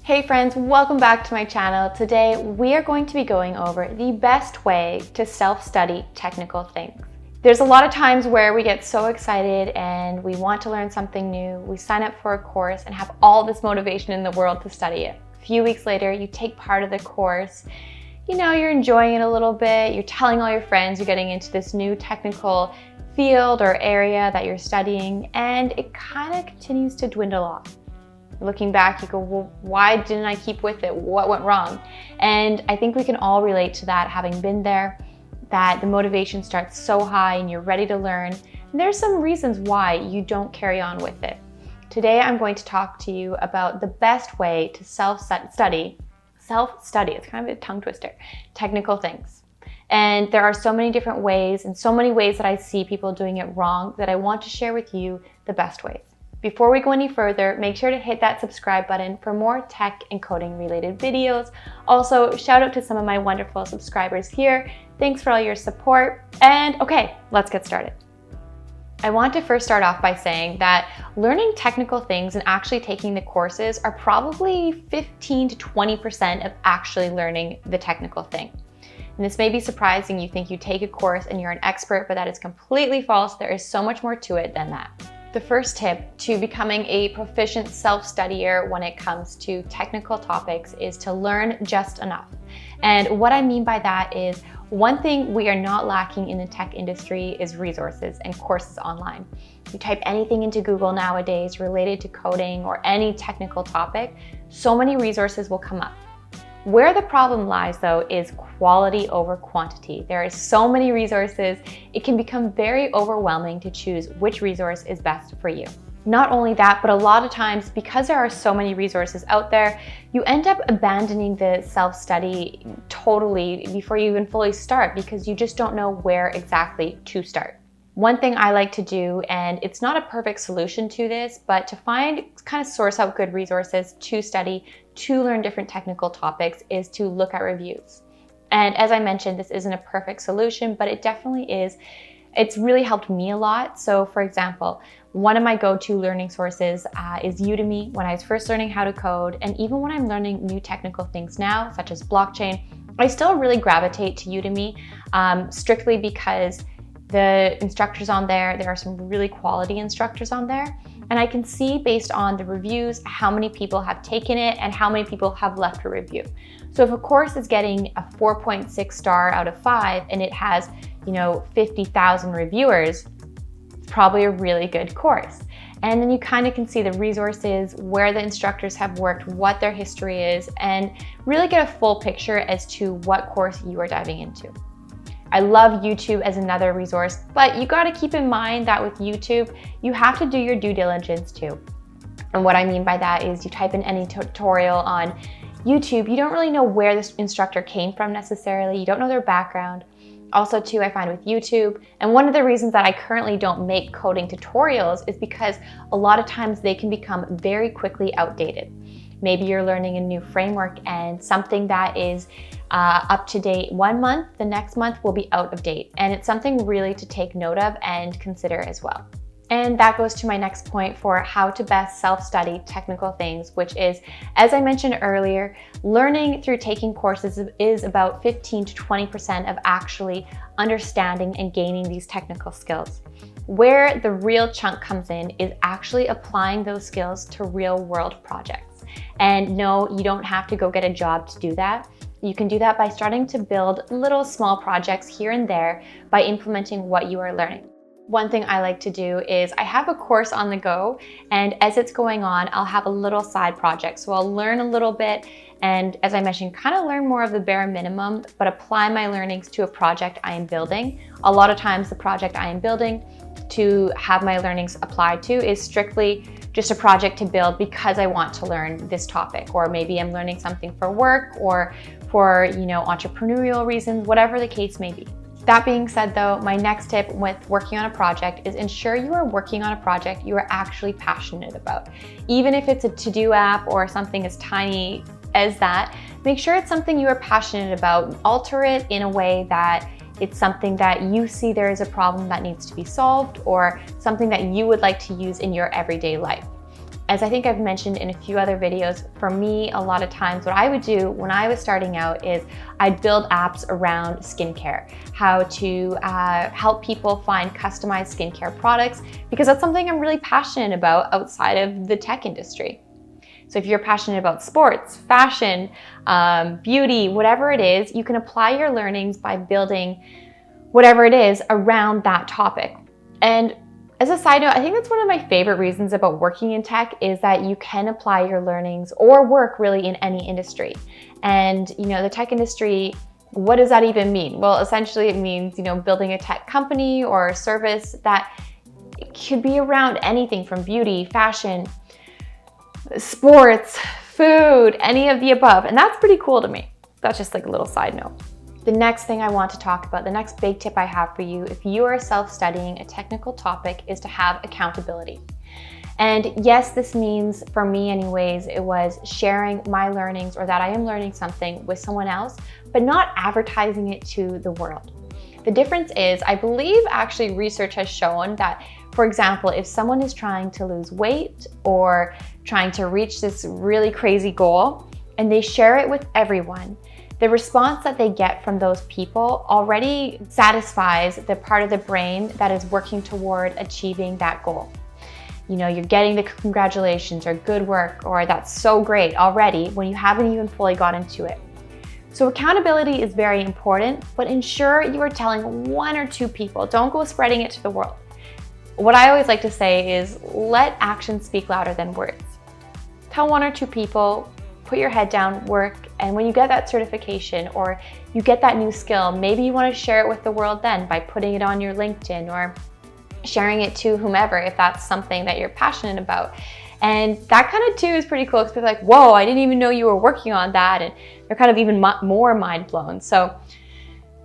Hey friends, welcome back to my channel. Today we are going to be going over the best way to self-study technical things. There's a lot of times where we get so excited and we want to learn something new. We sign up for a course and have all this motivation in the world to study it. A few weeks later, you take part of the course. You know, you're enjoying it a little bit. You're telling all your friends you're getting into this new technical field or area that you're studying, and it kind of continues to dwindle off. Looking back, you go, well, why didn't I keep with it? What went wrong? And I think we can all relate to that, having been there, that the motivation starts so high and you're ready to learn. And there's some reasons why you don't carry on with it. Today, I'm going to talk to you about the best way to self-study, it's kind of a tongue twister, technical things. And there are so many different ways and so many ways that I see people doing it wrong that I want to share with you the best ways. Before we go any further, make sure to hit that subscribe button for more tech and coding related videos. Also, shout out to some of my wonderful subscribers here. Thanks for all your support. And okay, let's get started. I want to first start off by saying that learning technical things and actually taking the courses are probably 15 to 20% of actually learning the technical thing. And this may be surprising. You think you take a course and you're an expert, but that is completely false. There is so much more to it than that. The first tip to becoming a proficient self-studier when it comes to technical topics is to learn just enough. And what I mean by that is, one thing we are not lacking in the tech industry is resources and courses online. You type anything into Google nowadays related to coding or any technical topic, so many resources will come up. Where the problem lies, though, is quality over quantity. There are so many resources, it can become very overwhelming to choose which resource is best for you. Not only that, but a lot of times, because there are so many resources out there, you end up abandoning the self-study totally before you even fully start because you just don't know where exactly to start. One thing I like to do, and it's not a perfect solution to this, but to kind of source out good resources to study, to learn different technical topics, is to look at reviews. And as I mentioned, this isn't a perfect solution, but it definitely is. It's really helped me a lot. So for example, one of my go-to learning sources is Udemy. When I was first learning how to code, and even when I'm learning new technical things now, such as blockchain, I still really gravitate to Udemy, strictly because the instructors on there are some really quality instructors on there. And I can see based on the reviews, how many people have taken it and how many people have left a review. So if a course is getting a 4.6 star out of 5 and it has, 50,000 reviewers, it's probably a really good course. And then you kind of can see the resources, where the instructors have worked, what their history is, and really get a full picture as to what course you are diving into. I love YouTube as another resource, but you got to keep in mind that with YouTube, you have to do your due diligence too. And what I mean by that is you type in any tutorial on YouTube, you don't really know where this instructor came from necessarily. You don't know their background. Also too, I find with YouTube, and one of the reasons that I currently don't make coding tutorials is because a lot of times they can become very quickly outdated. Maybe you're learning a new framework and something that is up to date 1 month, the next month will be out of date. And it's something really to take note of and consider as well. And that goes to my next point for how to best self-study technical things, which is, as I mentioned earlier, learning through taking courses is about 15 to 20% of actually understanding and gaining these technical skills. Where the real chunk comes in is actually applying those skills to real world projects. And no, you don't have to go get a job to do that. You can do that by starting to build little small projects here and there by implementing what you are learning. One thing I like to do is I have a course on the go, and as it's going on, I'll have a little side project. So I'll learn a little bit, and as I mentioned, kind of learn more of the bare minimum, but apply my learnings to a project I am building. A lot of times the project I am building to have my learnings applied to is strictly just a project to build because I want to learn this topic, or maybe I'm learning something for work or for, entrepreneurial reasons, whatever the case may be. That being said though, my next tip with working on a project is ensure you are working on a project you are actually passionate about. Even if it's a to-do app or something as tiny as that, make sure it's something you are passionate about. Alter it in a way that it's something that you see there is a problem that needs to be solved, or something that you would like to use in your everyday life. As I think I've mentioned in a few other videos, for me, a lot of times what I would do when I was starting out is I'd build apps around skincare, how to help people find customized skincare products, because that's something I'm really passionate about outside of the tech industry. So if you're passionate about sports, fashion, beauty, whatever it is, you can apply your learnings by building whatever it is around that topic. And as a side note, I think that's one of my favorite reasons about working in tech is that you can apply your learnings or work really in any industry. And the tech industry, what does that even mean? Well, essentially it means, building a tech company or a service that could be around anything from beauty, fashion, sports, food, any of the above. And that's pretty cool to me. That's just like a little side note. The next thing I want to talk about, the next big tip I have for you if you are self-studying a technical topic, is to have accountability. And yes, this means, for me anyways, it was sharing my learnings or that I am learning something with someone else, but not advertising it to the world. The difference is, I believe actually research has shown that, for example, if someone is trying to lose weight or trying to reach this really crazy goal and they share it with everyone, the response that they get from those people already satisfies the part of the brain that is working toward achieving that goal. You're getting the congratulations or good work or that's so great already when you haven't even fully got into it. So accountability is very important, but ensure you are telling one or two people. Don't go spreading it to the world. What I always like to say is let actions speak louder than words. Tell one or two people, put your head down, work, and when you get that certification or you get that new skill, maybe you want to share it with the world then by putting it on your LinkedIn or sharing it to whomever if that's something that you're passionate about. And that kind of too is pretty cool because people are like, whoa, I didn't even know you were working on that, and they're kind of even more mind blown. So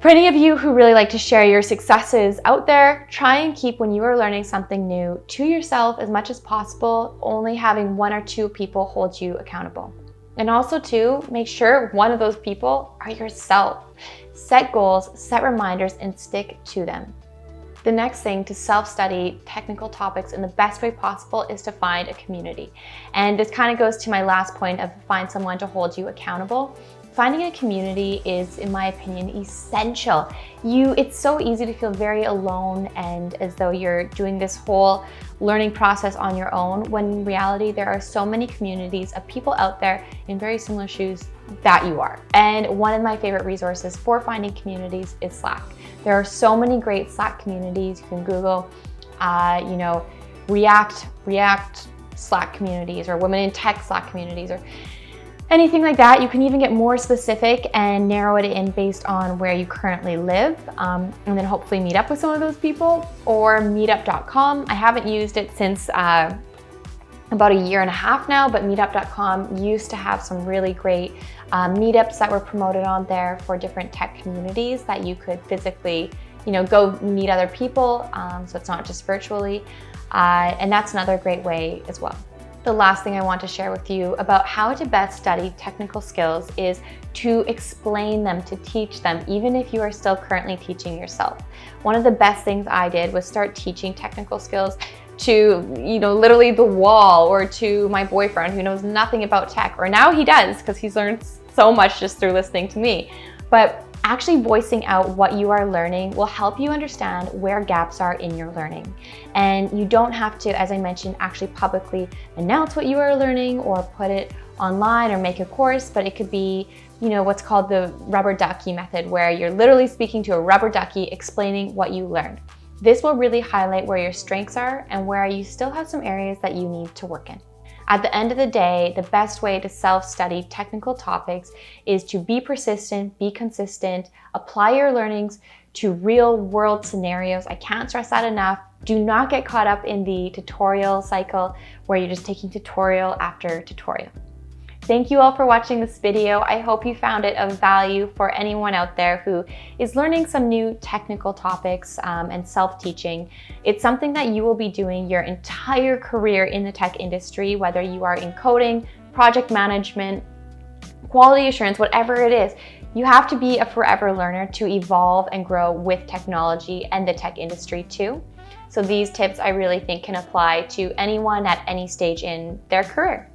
for any of you who really like to share your successes out there, try and keep when you are learning something new to yourself as much as possible, only having one or two people hold you accountable. And also too, make sure one of those people are yourself. Set goals, set reminders, and stick to them. The next thing to self-study technical topics in the best way possible is to find a community. And this kind of goes to my last point of find someone to hold you accountable. Finding a community is, in my opinion, essential. It's so easy to feel very alone and as though you're doing this whole learning process on your own, when in reality there are so many communities of people out there in very similar shoes that you are. And one of my favorite resources for finding communities is Slack. There are so many great Slack communities. You can Google, React Slack communities or Women in Tech Slack communities or anything like that. You can even get more specific and narrow it in based on where you currently live, and then hopefully meet up with some of those people. Or meetup.com. I haven't used it since about a year and a half now, but meetup.com used to have some really great meetups that were promoted on there for different tech communities that you could physically, go meet other people, so it's not just virtually, and that's another great way as well. The last thing I want to share with you about how to best study technical skills is to explain them, to teach them, even if you are still currently teaching yourself. One of the best things I did was start teaching technical skills to, literally the wall, or to my boyfriend who knows nothing about tech, or now he does because he's learned so much just through listening to me. But actually voicing out what you are learning will help you understand where gaps are in your learning. And you don't have to, as I mentioned, actually publicly announce what you are learning or put it online or make a course, but it could be, what's called the rubber ducky method, where you're literally speaking to a rubber ducky explaining what you learned. This will really highlight where your strengths are and where you still have some areas that you need to work in. At the end of the day, the best way to self-study technical topics is to be persistent, be consistent, apply your learnings to real-world scenarios. I can't stress that enough. Do not get caught up in the tutorial cycle where you're just taking tutorial after tutorial. Thank you all for watching this video. I hope you found it of value for anyone out there who is learning some new technical topics and self-teaching. It's something that you will be doing your entire career in the tech industry, whether you are in coding, project management, quality assurance, whatever it is. You have to be a forever learner to evolve and grow with technology and the tech industry too. So these tips I really think can apply to anyone at any stage in their career.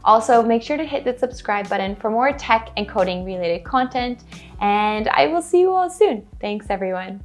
Also, make sure to hit the subscribe button for more tech and coding related content, and I will see you all soon. Thanks everyone.